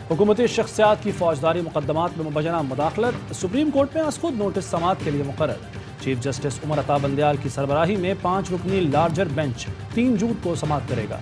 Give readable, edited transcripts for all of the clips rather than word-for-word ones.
حکومتی شخصیات کی فوجداری مقدمات میں مبینہ مداخلت، سپریم کورٹ میں از خود نوٹس سماعت کے لیے مقرر۔ چیف جسٹس عمر عطا بندیال کی سربراہی میں 5 رکنی لارجر بینچ 3 جون کو سماعت کرے گا۔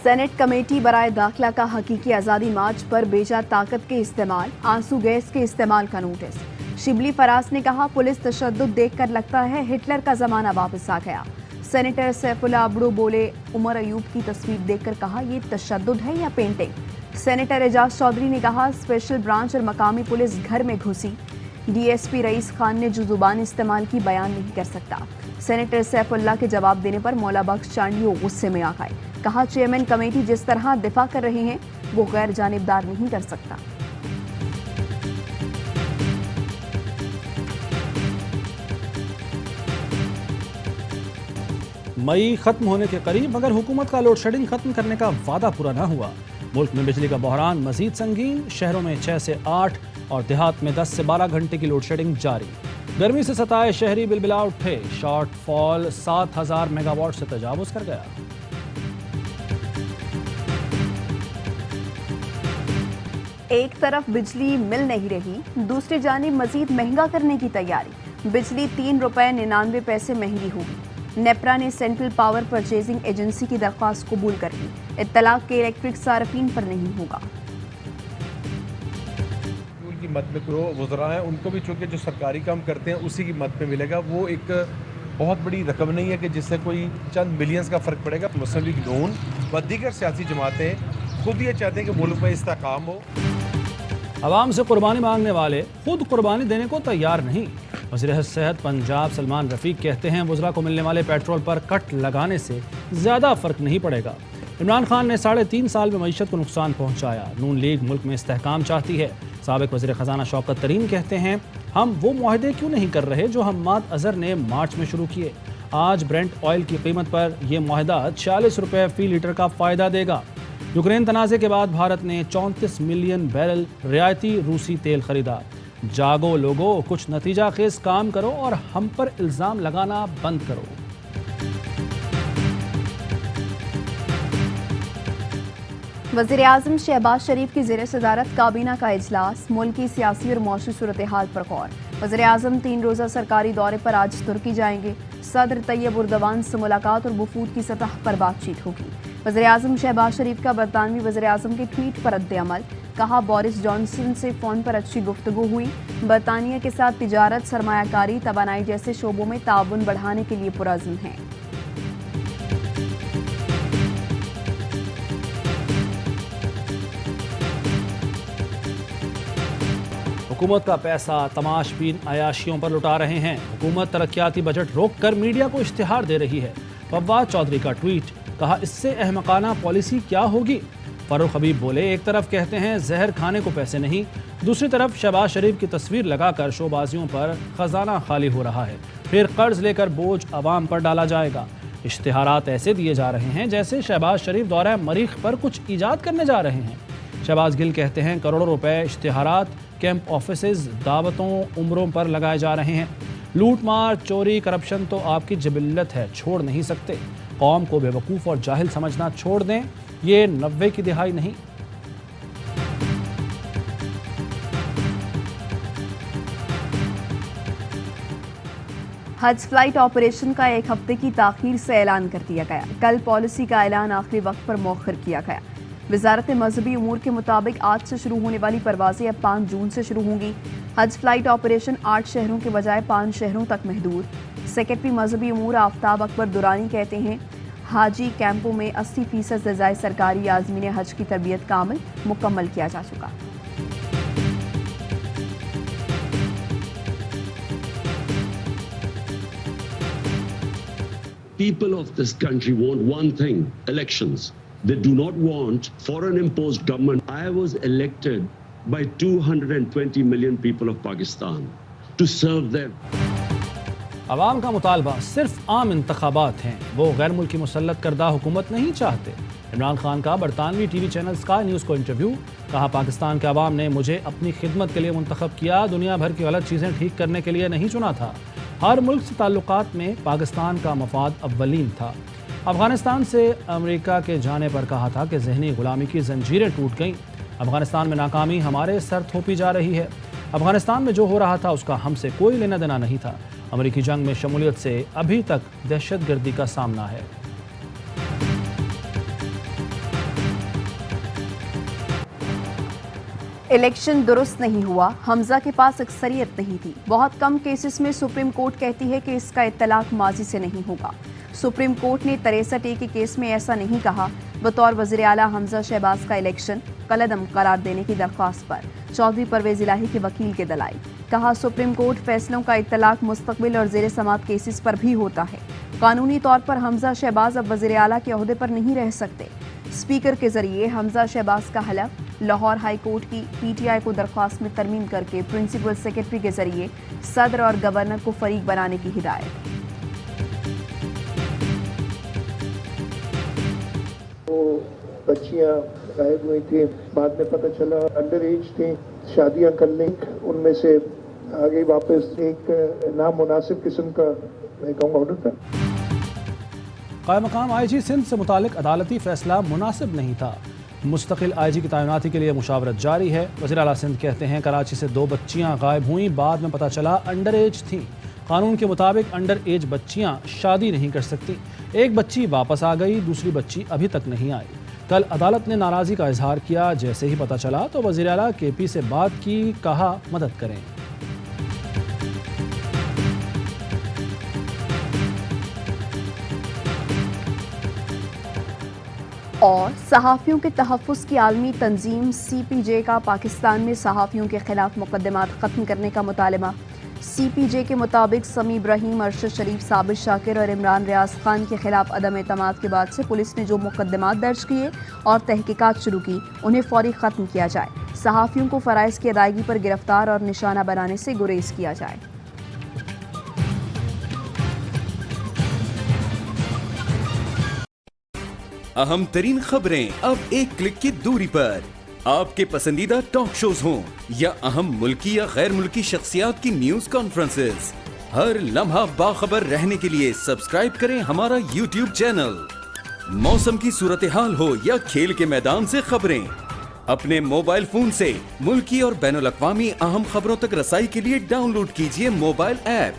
سینٹ کمیٹی برائے داخلہ کا حقیقی آزادی مارچ پر بیجا طاقت کے استعمال، آنسو گیس کے استعمال کا نوٹس۔ شبلی فراز نے کہا پولیس تشدد دیکھ کر لگتا ہے ہٹلر کا زمانہ واپس آ گیا۔ سینیٹر سیف اللہ ابڑو بولے عمر ایوب کی تصویر دیکھ کر کہا یہ تشدد ہے یا پینٹنگ۔ سینیٹر اعجاز چودھری نے کہا اسپیشل برانچ اور مقامی پولیس گھر میں گھسی، ڈی ایس پی رئیس خان نے جو زبان استعمال کی بیان نہیں کر سکتا۔ سینیٹر سیف اللہ کے جواب دینے پر مولا بخش چانڈیو غصے میں آ گئے، کہا چیئرمین کمیٹی جس طرح دفاع کر رہے ہیں وہ غیر جانبدار نہیں کر سکتا۔ مئی ختم ہونے کے قریب مگر حکومت کا لوڈ شیڈنگ ختم کرنے کا وعدہ پورا نہ ہوا۔ ملک میں بجلی کا بحران مزید سنگین، شہروں میں 6 سے 8 اور دیہات میں 10 سے 12 گھنٹے کی لوڈ شیڈنگ جاری۔ گرمی سے ستائے شہری بلبلا اٹھے، شارٹ فال 7000 میگا واٹ سے تجاوز کر گیا۔ ایک طرف بجلی مل نہیں رہی، دوسری جانب مزید مہنگا کرنے کی تیاری، بجلی 3 روپے 99 پیسے مہنگی ہوگی۔ نیپرا نے سینٹرل پاور پرچیزنگ ایجنسی کی درخواست قبول کر لی، اطلاق کے الیکٹرک صارفین پر نہیں ہوگا۔ کی مد میں وزراء ہیں ان کو بھی چونکہ جو سرکاری کام کرتے ہیں اسی کی مد پہ ملے گا، وہ ایک بہت بڑی رقم نہیں ہے کہ جس سے کوئی چند ملینز کا فرق پڑے گا۔ مسلم لیگ نون و دیگر سیاسی جماعتیں خود یہ چاہتے ہیں کہ ملک میں استحکام ہو۔ عوام سے قربانی مانگنے والے خود قربانی دینے کو تیار نہیں۔ وزیر صحت پنجاب سلمان رفیق کہتے ہیں وزراء کو ملنے والے پیٹرول پر کٹ لگانے سے زیادہ فرق نہیں پڑے گا۔ عمران خان نے 3.5 سال میں معیشت کو نقصان پہنچایا، نون لیگ ملک میں استحکام چاہتی ہے۔ سابق وزیر خزانہ شوکت ترین کہتے ہیں ہم وہ معاہدے کیوں نہیں کر رہے جو حماد اظہر نے مارچ میں شروع کیے۔ آج برنٹ آئل کی قیمت پر یہ معاہدہ 46 روپے فی لیٹر کا فائدہ دے گا۔ یوکرین تنازع کے بعد بھارت نے 34 ملین بیرل رعایتی روسی تیل خریدا۔ جاگو لوگو، کچھ نتیجہ خیز کام کرو اور ہم پر الزام لگانا بند کرو۔ وزیراعظم شہباز شریف کی زیر صدارت کابینہ کا اجلاس، ملک کی سیاسی اور معاشی صورتحال پر غور۔ وزیراعظم 3 روزہ سرکاری دورے پر آج ترکی جائیں گے، صدر طیب اردوان سے ملاقات اور وفود کی سطح پر بات چیت ہوگی۔ وزیراعظم شہباز شریف کا برطانوی وزیراعظم کے ٹویٹ پر رد عمل، کہا بورس جانسن سے فون پر اچھی گفتگو ہوئی، برطانیہ کے ساتھ تجارت، سرمایہ کاری، توانائی جیسے شعبوں میں تعاون بڑھانے کے لیے پرعزم ہیں۔ حکومت کا پیسہ تماش بین عیاشیوں پر لٹا رہے ہیں، حکومت ترقیاتی بجٹ روک کر میڈیا کو اشتہار دے رہی ہے۔ فواد چودھری کا ٹویٹ، کہا اس سے احمقانہ پالیسی کیا ہوگی۔ فاروق حبیب بولے ایک طرف کہتے ہیں زہر کھانے کو پیسے نہیں، دوسری طرف شہباز شریف کی تصویر لگا کر شو بازیوں پر خزانہ خالی ہو رہا ہے، پھر قرض لے کر بوجھ عوام پر ڈالا جائے گا۔ اشتہارات ایسے دیے جا رہے ہیں جیسے شہباز شریف دورہ مریخ پر کچھ ایجاد کرنے جا رہے ہیں۔ شہباز گل کہتے ہیں کروڑوں روپے اشتہارات، کیمپ آفیسز، دعوتوں، عمروں پر لگائے جا رہے ہیں۔ لوٹ مار، چوری، کرپشن تو آپ کی جبلت ہے، چھوڑ نہیں سکتے۔ قوم کو بے وقوف اور جاہل سمجھنا چھوڑ دیں، یہ 90 کی دہائی نہیں۔ حج فلائٹ آپریشن کا 1 ہفتے کی تاخیر سے اعلان کر دیا گیا، کل پالیسی کا اعلان آخری وقت پر مؤخر کیا گیا۔ وزارت مذہبی امور کے مطابق آج سے شروع ہونے والی پروازیں اب 5 جون سے شروع ہوں گی۔ حج فلائٹ آپریشن 8 شہروں کے بجائے 5 شہروں تک محدود۔ سیکرٹری مذہبی امور آفتاب اکبر درانی کہتے ہیں حاجی کیمپوں میں 80% رضائے سرکاری عازمین حج کی تربیت کا عمل مکمل کیا جا چکا۔ People of this country want one thing, elections. They do not want foreign imposed government. I was elected by 220 million people of Pakistan to serve them. عوام کا مطالبہ صرف عام انتخابات ہیں، وہ غیر ملکی مسلط کردہ حکومت نہیں چاہتے۔ عمران خان کا برطانوی T V channel sky news کو انٹرویو، کہا پاکستان کے عوام نے مجھے اپنی خدمت کے لیے منتخب کیا، دنیا بھر کی غلط چیزیں ٹھیک کرنے کے لیے نہیں چنا تھا۔ ہر ملک سے تعلقات میں پاکستان کا مفاد اولین تھا۔ افغانستان سے امریکہ کے جانے پر کہا تھا کہ ذہنی غلامی کی زنجیریں ٹوٹ گئیں. افغانستان میں ناکامی ہمارے سر تھوپی جا رہی ہے. افغانستان میں جو ہو رہا تھا اس کا ہم سے کوئی لینا دینا نہیں تھا. امریکی جنگ میں شمولیت سے ابھی تک دہشت گردی کا سامنا ہے. الیکشن درست نہیں ہوا. حمزہ کے پاس اکثریت نہیں تھی. بہت کم کیسز میں سپریم کورٹ کہتی ہے کہ اس کا اطلاق ماضی سے نہیں ہوگا. سپریم کورٹ نے 63A کے کیس میں ایسا نہیں کہا. بطور وزیر اعلیٰ حمزہ شہباز کا الیکشن کالعدم قرار دینے کی درخواست پر چودھری پرویز الہی کے وکیل کے دلائل. کہا سپریم کورٹ فیصلوں کا اطلاق مستقبل اور زیر سماعت کیسز پر بھی ہوتا ہے. قانونی طور پر حمزہ شہباز اب وزیر اعلیٰ کے عہدے پر نہیں رہ سکتے. اسپیکر کے ذریعے حمزہ شہباز کا حلف. لاہور ہائی کورٹ کی PTI کو درخواست میں ترمیم کر کے پرنسپل سیکرٹری کے ذریعے صدر اور گورنر کو فریق بنانے کی ہدایت. وہ بچیاں غائب ہوئی تھیں, بعد میں پتہ چلا انڈر ایج تھیں, شادیاں کر لیں. ان میں سے آگے واپس ایک نامناسب قسم کا میں کہوں گا آرڈر تھا. قائم مقام IG سندھ سے متعلق عدالتی فیصلہ مناسب نہیں تھا. مستقل IG کی تعیناتی کے لیے مشاورت جاری ہے. وزیر اعلیٰ سندھ کہتے ہیں کراچی سے 2 بچیاں غائب ہوئیں, بعد میں پتہ چلا انڈر ایج تھیں. قانون کے مطابق انڈر ایج بچیاں شادی نہیں کر سکتی. ایک بچی واپس آ گئی, دوسری بچی ابھی تک نہیں آئی. کل عدالت نے ناراضی کا اظہار کیا. جیسے ہی پتہ چلا تو وزیر اعلیٰ KP سے بات کی, کہا مدد کریں. اور صحافیوں کے تحفظ کی عالمی تنظیم CPJ کا پاکستان میں صحافیوں کے خلاف مقدمات ختم کرنے کا مطالبہ. CPJ کے مطابق سمیع ابراہیم, ارشد شریف, ثابت شاکر اور عمران ریاض خان کے خلاف عدم اعتماد کے بعد سے پولیس نے جو مقدمات درج کیے اور تحقیقات شروع کی انہیں فوری ختم کیا جائے. صحافیوں کو فرائض کی ادائیگی پر گرفتار اور نشانہ بنانے سے گریز کیا جائے. اہم ترین خبریں اب ایک کلک کی دوری پر. آپ کے پسندیدہ ٹاک شوز ہوں یا اہم ملکی یا غیر ملکی شخصیات کی نیوز کانفرنسز, ہر لمحہ باخبر رہنے کے لیے سبسکرائب کریں ہمارا YouTube چینل. موسم کی صورتحال ہو یا کھیل کے میدان سے خبریں, اپنے موبائل فون سے ملکی اور بین الاقوامی اہم خبروں تک رسائی کے لیے ڈاؤن لوڈ کیجیے موبائل ایپ.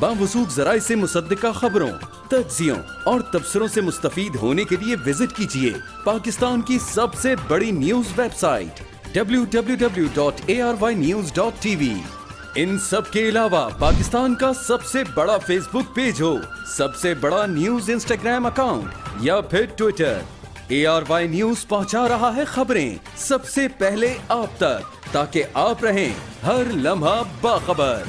باوثوق ذرائع سے مصدقہ خبروں, تجزیوں اور تبصروں سے مستفید ہونے کے لیے وزٹ کیجیے پاکستان کی سب سے بڑی نیوز ویب سائٹ www.arYnews.tv. ان سب کے علاوہ پاکستان کا سب سے بڑا فیس بک پیج ہو, سب سے بڑا نیوز انسٹاگرام اکاؤنٹ یا پھر ٹویٹر, ARY نیوز پہنچا رہا ہے خبریں سب سے پہلے آپ تک, تاکہ آپ رہیں ہر لمحہ باخبر.